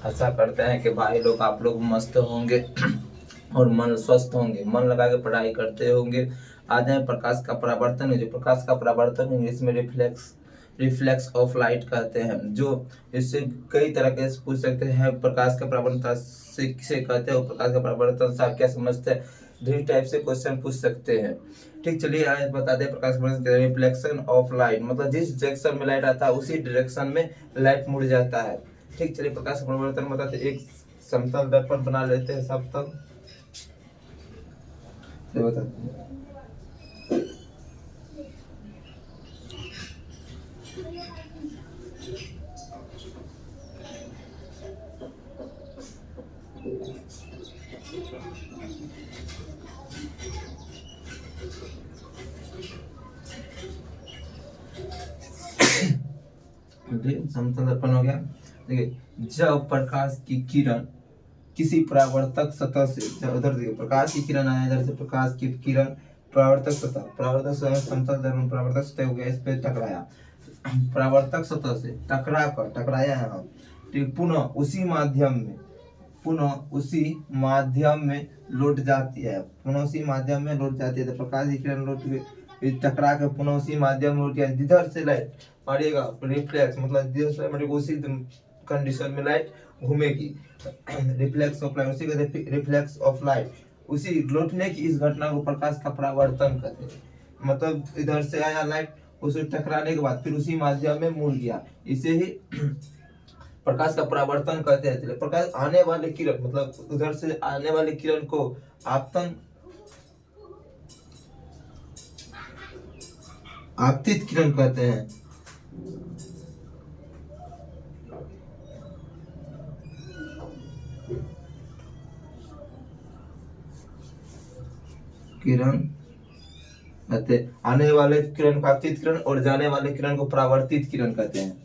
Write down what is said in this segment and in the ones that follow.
आशा करते हैं कि भाई लोग आप लोग मस्त होंगे और मन स्वस्थ होंगे, मन लगा के पढ़ाई करते होंगे। आज है प्रकाश का परावर्तन है, जो प्रकाश का परावर्तन इंग्लिश में रिफ्लेक्स ऑफ लाइट कहते हैं। जो इससे कई तरह के पूछ सकते हैं प्रकाश का परावर्तन से किसे कहते हैं और प्रकाश का परावर्तन से आप क्या समझते हैं, ढेर टाइप से क्वेश्चन पूछ सकते हैं। ठीक, चलिए आज बता दें प्रकाश का रिफ्लेक्शन ऑफ लाइट मतलब जिस डायरेक्शन में लाइट आता है उसी डायरेक्शन में लाइट मुड़ जाता है। ठीक, चलिए प्रकाश का परिवर्तन बताते। एक समतल दर्पण बना लेते हैं, समतल बताते हैं। समतल दर्पण हो गया। देखिए, जब प्रकाश की किरण किसी परावर्तक सतह से, उधर देखिए प्रकाश की किरण आया, इधर से प्रकाश की किरण परावर्तक सतह समतल दर्पण परावर्तक सतह हो गया, इस पे टकराया, परावर्तक सतह से टकराया है हम, ठीक, पुनः उसी माध्यम में लौट जाती है, तो प्रकाश की किरण लौट टकरा कर पुनः उसी माध्यम में लौट जाती है। जिधर से लाइट मारेगा रिफ्लेक्स मतलब जिधर से मारेगा उसी कंडीशन में लाइट घूमेगी। रिफ्लेक्स ऑफ लाइट, उसी कहते रिफ्लेक्स ऑफ लाइट, उसी लौटने की इस घटना को प्रकाश का परावर्तन कहते हैं। मतलब इधर से आया लाइट, उसे टकराने के बाद फिर उसी माध्यम में मुड़ गया, इसे ही प्रकाश का परावर्तन कहते हैं। प्रकाश आने वाले किरण मतलब उधर से आने वाले किरण को आपतित किरण कहते हैं। किरण कहते हैं, आने वाले किरण को आपतित किरण और जाने वाले किरण को परावर्तित किरण कहते हैं।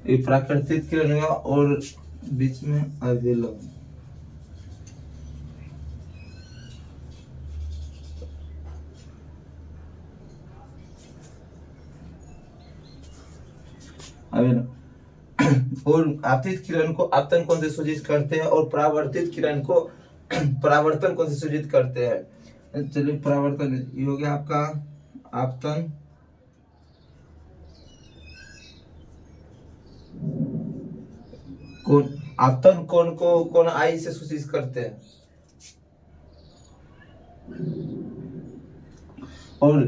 ये प्राकृतिक किरण होगा और बीच में अविलंब। और आपतित किरण को आपतन कौन से सूचित करते हैं और परावर्तित किरण को परावर्तन कौन से सूचित करते हैं। चलिए परावर्तन ये हो गया आपका आपतन, कौन आई से सूचित करते हैं और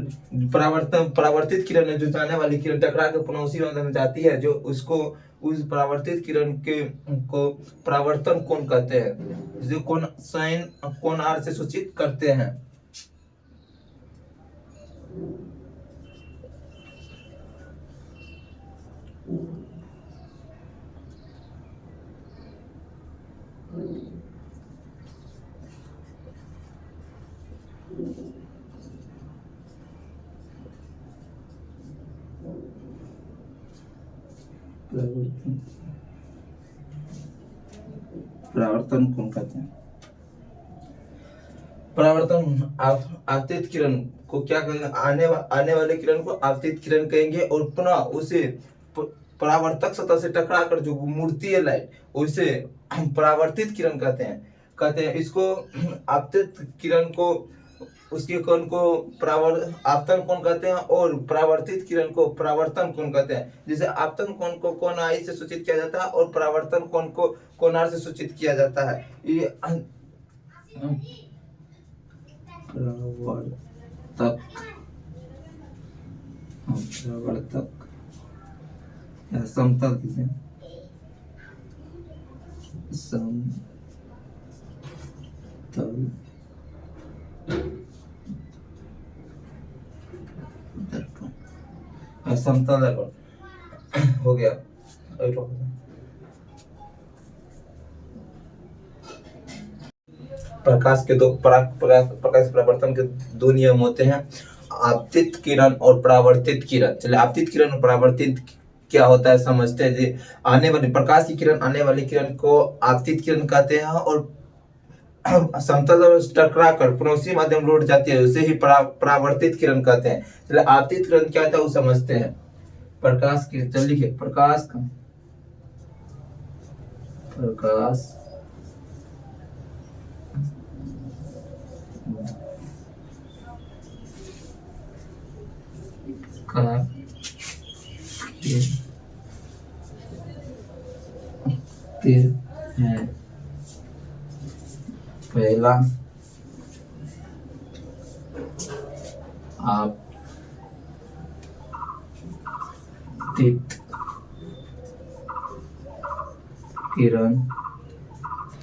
परावर्तित किरण है जो जाने वाली किरण टकरा के पुनः उसी में जाती है, जो उसको उस परावर्तित किरण के को परावर्तन कोण कहते हैं, जो कोण साइन कोण आर से सूचित करते हैं। परावर्तन कौन कहते हैं। परावर्तन आपतित किरण को क्या कहेंगे, आने वाले किरण को आपतित किरण कहेंगे और पुनः उसे परावर्तक सतह से टकरा कर जो मुड़ती है लाइट उसे परावर्तित किरण कहते हैं। इसको आपतित किरण को उसके कोण को आपतन कोण कहते हैं और परावर्तित किरण को परावर्तन कोण कहते हैं। जैसे आपतन कोण को कोण आई से सूचित किया जाता है और परावर्तन कोण को कोण आर से सूचित किया जाता है। ये परावर्तक या समतल दीजिए, समतल समतल दर्पण हो गया। प्रकाश के प्रकाश परावर्तन के दो नियम होते हैं, आपतित किरण और परावर्तित किरण। चलिए आपतित किरण और परावर्तित क्या होता है समझते हैं। जी, आने वाली प्रकाश की किरण आने वाली किरण को आपतित किरण कहते हैं और समतल टकरा कर पुनः उसी माध्यम लौट जाती है, उसे ही परावर्तित किरण कहते हैं। चलिए आपतित किरण क्या था वो समझते हैं। प्रकाश की, चल लिखिए, प्रकाश का, प्रकाश का है पहला आपतित किरण,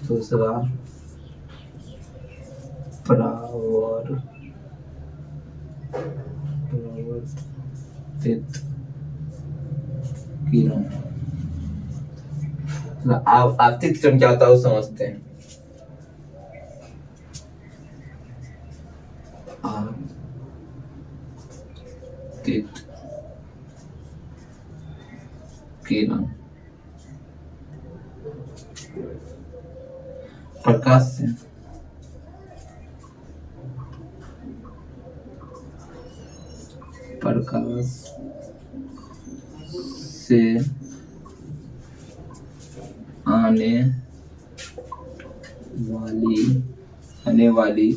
दूसरा परावर्तित किरण। आपतित किरण क्या होता है वो समझते हैं। आपतित किरण प्रकाश से आने वाली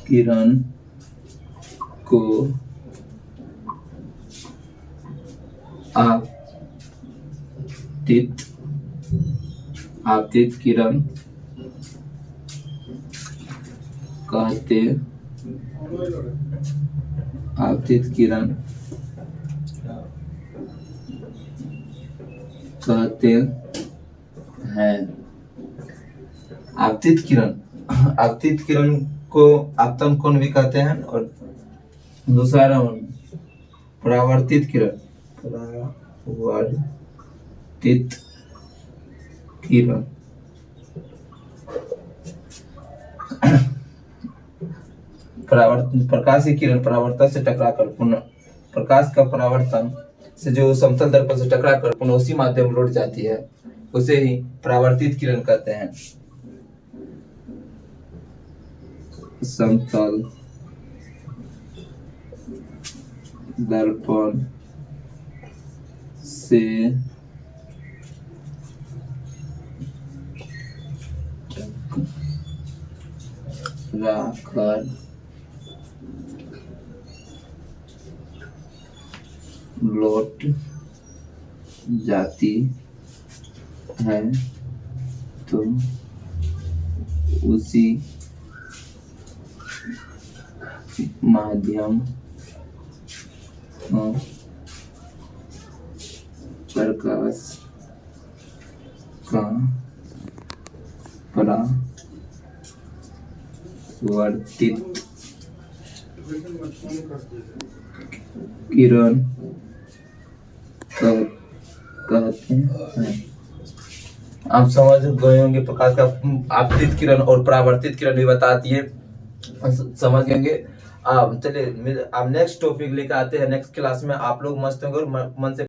किरण को आपतित किरण कहते हैं। आपतित किरण को आपतन कोण भी कहते हैं, और दूसरा परावर्तित किरण, प्रकाश की किरण परावर्तन से टकराकर पुनः प्रकाश का परावर्तन से जो समतल दर्पण से टकराकर पुनः उसी माध्यम लौट जाती है, उसे ही परावर्तित किरण कहते हैं। समतल दर्पण से टकराकर लौट जाती है तो उसी माध्यम प्रकाश का परावर्तित किरण कहते हैं। आप समझ गए होंगे प्रकाश का आपतित किरण और परावर्तित किरण भी बताती है, समझ गएंगे। चलिए आप नेक्स्ट टॉपिक लेकर आते हैं नेक्स्ट क्लास में। आप लोग मस्त होंगे और मन से